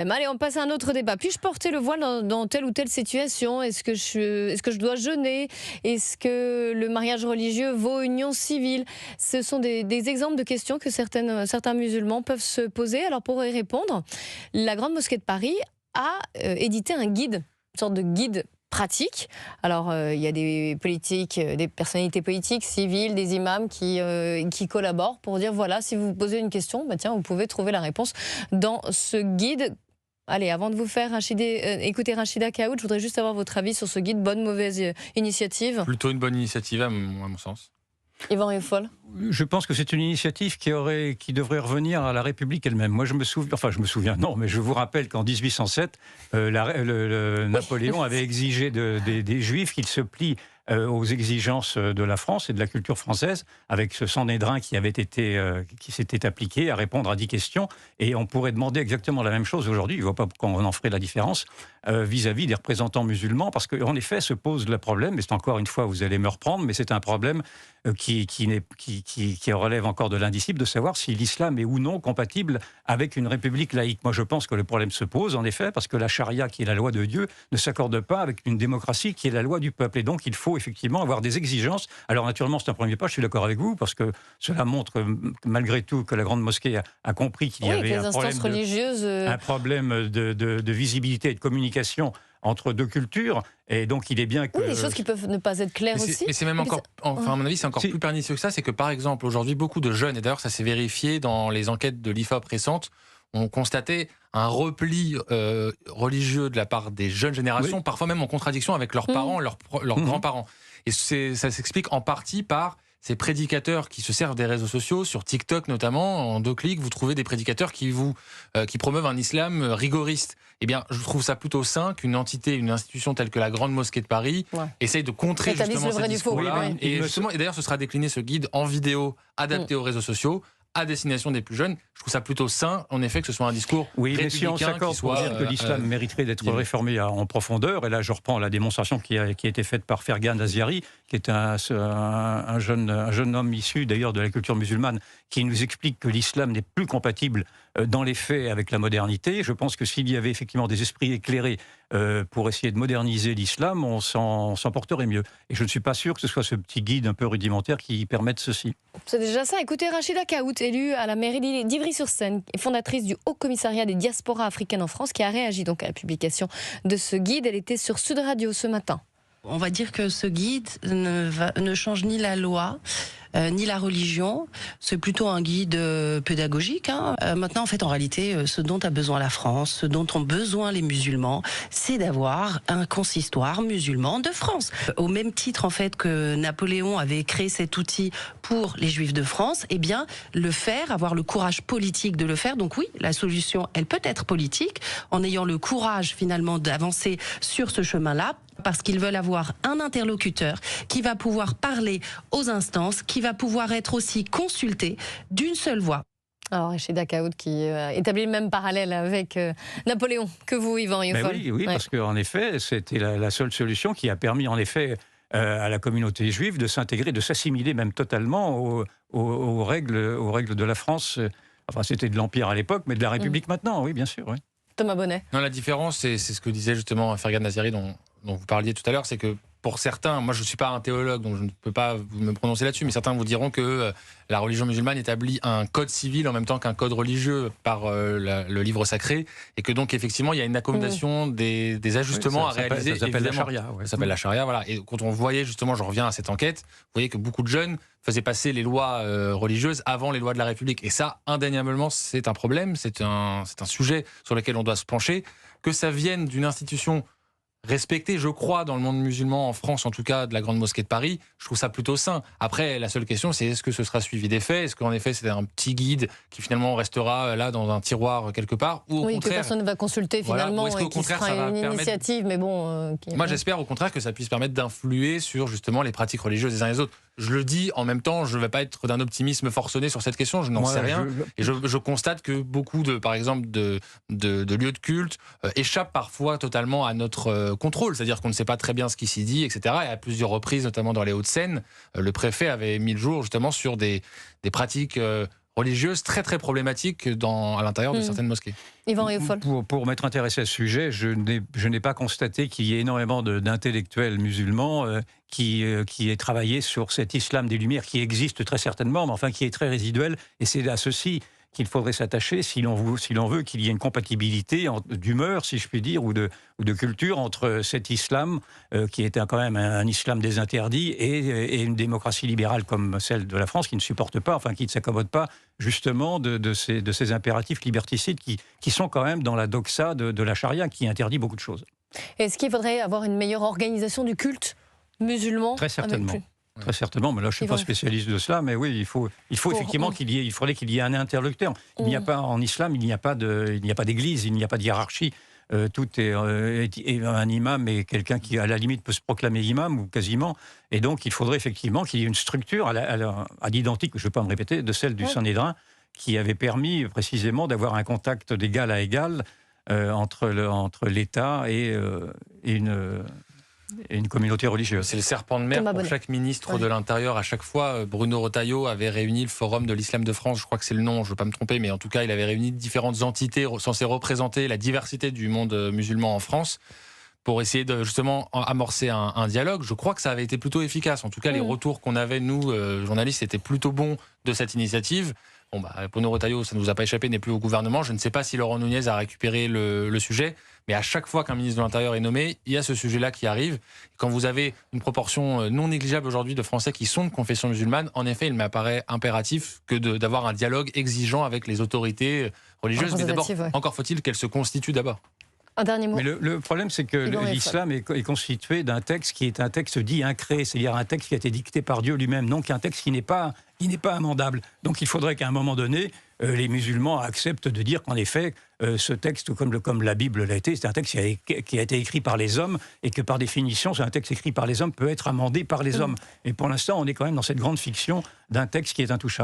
Allez, on passe à un autre débat. Puis-je porter le voile dans telle ou telle situation? Est-ce que je dois jeûner? Est-ce que le mariage religieux vaut union civile? Ce sont des exemples de questions que certains musulmans peuvent se poser. Alors pour y répondre, la Grande Mosquée de Paris a édité un guide, une sorte de guide pratique. Alors, il y a des politiques, des personnalités politiques, civiles, des imams qui collaborent pour dire, voilà, si vous vous posez une question, bah tiens, vous pouvez trouver la réponse dans ce guide. Allez, avant de vous faire écouter Rachida Kaout, je voudrais juste avoir votre avis sur ce guide. Bonne, mauvaise initiative? Plutôt une bonne initiative à mon sens. Yvan Rieffol. Je pense que c'est une initiative qui devrait revenir à la République elle-même. Moi, je me souviens, non, mais je vous rappelle qu'en 1807, Napoléon avait exigé des Juifs qu'ils se plient aux exigences de la France et de la culture française, avec ce Sanhédrin qui s'était appliqué à répondre à 10 questions. Et on pourrait demander exactement la même chose aujourd'hui. Je ne vois pas pourquoi on en ferait la différence vis-à-vis des représentants musulmans, parce qu'en effet, se pose le problème, et c'est encore une fois, vous allez me reprendre, mais c'est un problème qui relève encore de l'indicible, de savoir si l'islam est ou non compatible avec une république laïque. Moi, je pense que le problème se pose, en effet, parce que la charia, qui est la loi de Dieu, ne s'accorde pas avec une démocratie qui est la loi du peuple. Et donc, il faut effectivement avoir des exigences. Alors, naturellement, c'est un premier pas, je suis d'accord avec vous, parce que cela montre, malgré tout, que la Grande Mosquée a compris qu'il y avait un problème de visibilité et de communication entre deux cultures, et donc il est bien que... Oui, des choses qui peuvent ne pas être claires aussi. Mais c'est même encore, enfin à mon avis, c'est encore plus pernicieux que ça, c'est que par exemple, aujourd'hui, beaucoup de jeunes, et d'ailleurs ça s'est vérifié dans les enquêtes de l'IFOP récentes, ont constaté un repli religieux de la part des jeunes générations, parfois même en contradiction avec leurs parents, leurs grands-parents. Et ça s'explique en partie par ces prédicateurs qui se servent des réseaux sociaux, sur TikTok notamment, en 2 clics, vous trouvez des prédicateurs qui promeuvent un islam rigoriste. Eh bien, je trouve ça plutôt sain qu'une entité, une institution telle que la Grande Mosquée de Paris essaye de contrer justement ce discours-là. Et d'ailleurs, ce sera décliné, ce guide, en vidéo, adapté aux réseaux sociaux, à destination des plus jeunes. Je trouve ça plutôt sain, en effet, que ce soit un discours républicain. Mais si on s'accorde pour dire que l'islam mériterait d'être réformé en profondeur, et là je reprends la démonstration qui a été faite par Fergan Aziari, qui est un jeune homme issu d'ailleurs de la culture musulmane, qui nous explique que l'islam n'est plus compatible dans les faits avec la modernité. Je pense que s'il y avait effectivement des esprits éclairés pour essayer de moderniser l'islam, on s'en porterait mieux. Et je ne suis pas sûr que ce soit ce petit guide un peu rudimentaire qui permette ceci. C'est déjà ça. Écoutez, Rachida Kaout, élue à la mairie d'Ivry-sur-Seine, fondatrice du Haut Commissariat des diasporas africaines en France, qui a réagi donc à la publication de ce guide. Elle était sur Sud Radio ce matin. On va dire que ce guide ne change ni la loi, ni la religion. C'est plutôt un guide pédagogique. Maintenant, en fait, en réalité, ce dont a besoin la France, ce dont ont besoin les musulmans, c'est d'avoir un consistoire musulman de France. Au même titre, en fait, que Napoléon avait créé cet outil pour les Juifs de France, eh bien, le faire, avoir le courage politique de le faire. Donc oui, la solution, elle peut être politique, en ayant le courage, finalement, d'avancer sur ce chemin-là, parce qu'ils veulent avoir un interlocuteur qui va pouvoir parler aux instances, qui va pouvoir être aussi consulté d'une seule voix. Alors, Rachida Kaout qui établit le même parallèle avec Napoléon que vous, Yvan Rieffol. Oui, parce qu'en effet, c'était la seule solution qui a permis, en effet, à la communauté juive de s'intégrer, de s'assimiler même totalement aux règles de la France. Enfin, c'était de l'Empire à l'époque, mais de la République maintenant, oui, bien sûr. Oui. Thomas Bonnet. Non, la différence, c'est ce que disait justement Fergan Aziari, dont vous parliez tout à l'heure, c'est que pour certains, moi je ne suis pas un théologue, donc je ne peux pas me prononcer là-dessus, mais certains vous diront que la religion musulmane établit un code civil en même temps qu'un code religieux par le livre sacré, et que donc effectivement il y a une accommodation des ajustements à réaliser. Ça s'appelle la charia. Ça s'appelle la charia, voilà. Et quand on voyait justement, je reviens à cette enquête, vous voyez que beaucoup de jeunes faisaient passer les lois religieuses avant les lois de la République. Et ça, indéniablement, c'est un problème, c'est un sujet sur lequel on doit se pencher. Que ça vienne d'une institution respecté, je crois, dans le monde musulman, en France en tout cas, de la Grande Mosquée de Paris, je trouve ça plutôt sain. Après, la seule question, c'est est-ce que ce sera suivi des faits? Est-ce qu'en effet, c'est un petit guide qui finalement restera là dans un tiroir quelque part? Ou au contraire, que personne ne va consulter finalement, et qui sera une initiative, mais bon... Moi, j'espère au contraire que ça puisse permettre d'influer sur justement les pratiques religieuses des uns et des autres. Je le dis, en même temps, je ne vais pas être d'un optimisme forcené sur cette question, je n'en sais rien. Et je constate que beaucoup par exemple, de lieux de culte échappent parfois totalement à notre contrôle. C'est-à-dire qu'on ne sait pas très bien ce qui s'y dit, etc. Et à plusieurs reprises, notamment dans les Hauts-de-Seine, le préfet avait mis le jour justement sur des pratiques religieuses très très problématiques à l'intérieur de certaines mosquées. Yvan Rieufol. Pour m'être intéressé à ce sujet, je n'ai pas constaté qu'il y ait énormément d'intellectuels musulmans qui aient travaillé sur cet islam des Lumières qui existe très certainement, mais enfin qui est très résiduel. Et c'est à ceci qu'il faudrait s'attacher si l'on veut qu'il y ait une compatibilité d'humeur, si je puis dire, ou de culture entre cet islam, qui est quand même un islam des interdits, et une démocratie libérale comme celle de la France, qui ne supporte pas, enfin qui ne s'accommode pas justement de ces impératifs liberticides qui sont quand même dans la doxa de la charia, qui interdit beaucoup de choses. Est-ce qu'il faudrait avoir une meilleure organisation du culte musulman? Très certainement. Très certainement, mais là je ne suis pas spécialiste de cela, mais oui, il faut effectivement il faudrait qu'il y ait un interlocuteur. Il n'y a pas en islam, il n'y a pas d'église, il n'y a pas de hiérarchie. Tout est un imam et quelqu'un qui à la limite peut se proclamer imam ou quasiment. Et donc il faudrait effectivement qu'il y ait une structure à l'identique, je ne vais pas me répéter, de celle du Sanhédrin, qui avait permis précisément d'avoir un contact d'égal à égal entre l'État et une communauté religieuse. C'est le serpent de mer pour chaque ministre de l'Intérieur. À chaque fois, Bruno Retailleau avait réuni le Forum de l'Islam de France, je crois que c'est le nom, je ne veux pas me tromper, mais en tout cas, il avait réuni différentes entités censées représenter la diversité du monde musulman en France pour essayer de justement amorcer un dialogue. Je crois que ça avait été plutôt efficace. En tout cas, les retours qu'on avait, nous, journalistes, étaient plutôt bons de cette initiative. Bon, Bruno Retailleau, ça ne nous a pas échappé, n'est plus au gouvernement. Je ne sais pas si Laurent Nunez a récupéré le sujet, mais à chaque fois qu'un ministre de l'Intérieur est nommé, il y a ce sujet-là qui arrive. Quand vous avez une proportion non négligeable aujourd'hui de Français qui sont de confession musulmane, en effet, il m'apparaît impératif que d'avoir un dialogue exigeant avec les autorités religieuses. Mais d'abord, encore faut-il qu'elles se constituent d'abord. Un dernier mot. Mais le problème, c'est que l'islam est constitué d'un texte qui est un texte dit incré, c'est-à-dire un texte qui a été dicté par Dieu lui-même, donc un texte qui n'est pas amendable. Donc il faudrait qu'à un moment donné, les musulmans acceptent de dire qu'en effet, ce texte, comme la Bible l'a été, c'est un texte qui a été écrit par les hommes, et que par définition, c'est un texte écrit par les hommes peut être amendé par les hommes. Et pour l'instant, on est quand même dans cette grande fiction d'un texte qui est intouchable.